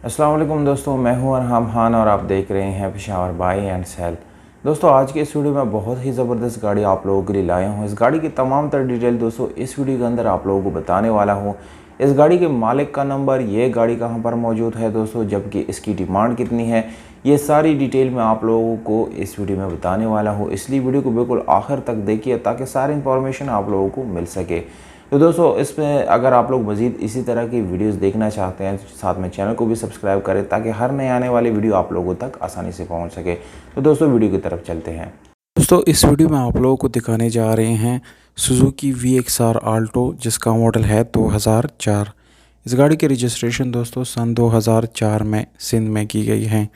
अस्सलाम वालेकुम दोस्तों, मैं हूं अरहम खान और आप देख रहे हैं पेशावर बाय एंड सेल। दोस्तों आज के इस वीडियो में बहुत ही ज़बरदस्त गाड़ी आप लोगों के लिए लाया हूं। इस गाड़ी की तमाम तर डिटेल दोस्तों इस वीडियो के अंदर आप लोगों को बताने वाला हूं। इस गाड़ी के मालिक का नंबर, ये गाड़ी कहां पर मौजूद है दोस्तों, जबकि इसकी डिमांड कितनी है, ये सारी डिटेल मैं आप लोगों को इस वीडियो में बताने वाला हूँ। इसलिए वीडियो को बिल्कुल आखिर तक देखिए ताकि सारी इंफॉर्मेशन आप लोगों को मिल सके। तो दोस्तों इसमें अगर आप लोग मज़ीद इसी तरह की वीडियोस देखना चाहते हैं तो साथ में चैनल को भी सब्सक्राइब करें ताकि हर नए आने वाली वीडियो आप लोगों तक आसानी से पहुंच सके। तो दोस्तों वीडियो की तरफ चलते हैं। दोस्तों इस वीडियो में आप लोगों को दिखाने जा रहे हैं सुजुकी VXR आल्टो, जिसका मॉडल है 2004। इस गाड़ी की रजिस्ट्रेशन दोस्तों सन 2004 में सिंध में की गई है।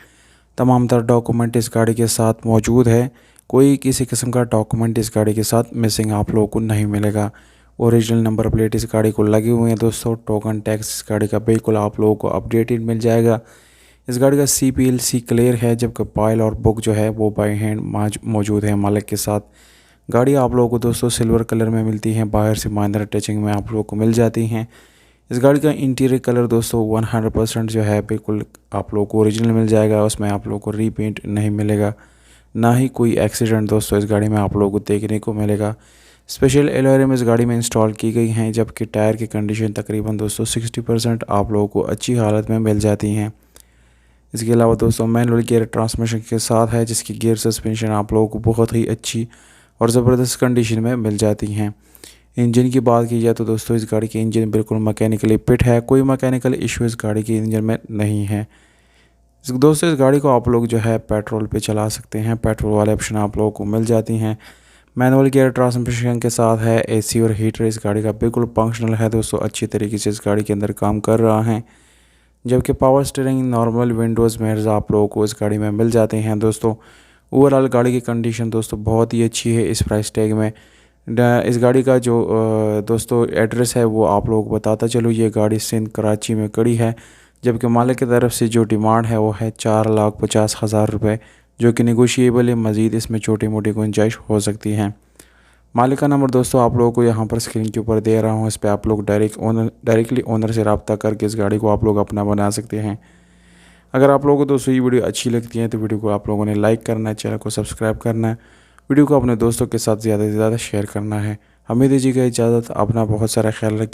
तमाम तर डॉक्यूमेंट इस गाड़ी के साथ मौजूद है। कोई किसी किस्म का डॉक्यूमेंट इस गाड़ी के साथ मिसिंग आप लोगों को नहीं मिलेगा। ओरिजिनल नंबर प्लेट इस गाड़ी को लगे हुए हैं दोस्तों। टोकन टैक्स इस गाड़ी का बिल्कुल आप लोगों को अपडेटेड मिल जाएगा। इस गाड़ी का CPLC क्लियर है, जबकि पाइल और बुक जो है वो बाय हैंड मौजूद है मालिक के साथ। गाड़ी आप लोगों को दोस्तों सिल्वर कलर में मिलती है, बाहर से माइनर टचिंग में आप लोगों को मिल जाती हैं। इस गाड़ी का इंटीरियर कलर दोस्तों 100% जो है बिल्कुल आप लोगों को ओरिजिनल मिल जाएगा। उसमें आप लोगों को रीपेंट नहीं मिलेगा, ना ही कोई एक्सीडेंट दोस्तों इस गाड़ी में आप लोगों को देखने को मिलेगा। स्पेशल एलॉयरम इस गाड़ी में इंस्टॉल की गई हैं, जबकि टायर की कंडीशन तकरीबन दोस्तों 60% आप लोगों को अच्छी हालत में मिल जाती हैं। इसके अलावा दोस्तों मैनुअल गियर ट्रांसमिशन के साथ है, जिसकी गियर सस्पेंशन आप लोगों को बहुत ही अच्छी और ज़बरदस्त कंडीशन में मिल जाती हैं। इंजन की बात की जाए तो दोस्तों इस गाड़ी की इंजन बिल्कुल मैकेनिकली फिट है। कोई मैकेनिकल इशू इस गाड़ी के इंजन में नहीं है। दोस्तों इस गाड़ी को आप लोग जो है पेट्रोल पे चला सकते हैं। पेट्रोल वाले ऑप्शन आप लोगों को मिल जाती हैं। मैनुअल गियर ट्रांसमिशन के साथ है। AC और हीटर इस गाड़ी का बिल्कुल फंक्शनल है दोस्तों, अच्छी तरीके से इस गाड़ी के अंदर काम कर रहा है। जबकि power steering, normal Windows mirrors आप लोगों को इस गाड़ी में मिल जाते हैं दोस्तों। ओवरऑल गाड़ी की कंडीशन दोस्तों बहुत ही अच्छी है इस प्राइस टैग में। इस गाड़ी का जो दोस्तों एड्रेस है वो आप लोगों को बताता चलो। ये गाड़ी सिंध कराची में खड़ी है, जबकि मालिक की तरफ से जो डिमांड है वो है 4,50,000 रुपये, जो कि नेगोशिएबल है। मज़ीद इसमें छोटी मोटी गुंजाइश हो सकती है। मालिक का नंबर दोस्तों आप लोगों को यहाँ पर स्क्रीन के ऊपर दे रहा हूँ। इस पर आप लोग डायरेक्टली ओनर से रब्ता करके इस गाड़ी को आप लोग अपना बना सकते हैं। अगर आप लोगों को दोस्तों ये वीडियो अच्छी लगती है तो वीडियो को आप लोगों ने लाइक करना है, चैनल को सब्सक्राइब करना है, वीडियो को अपने दोस्तों के साथ ज़्यादा से ज़्यादा शेयर करना है। हमें दीजिएगा इजाज़त। अपना बहुत सारा ख्याल रखिए।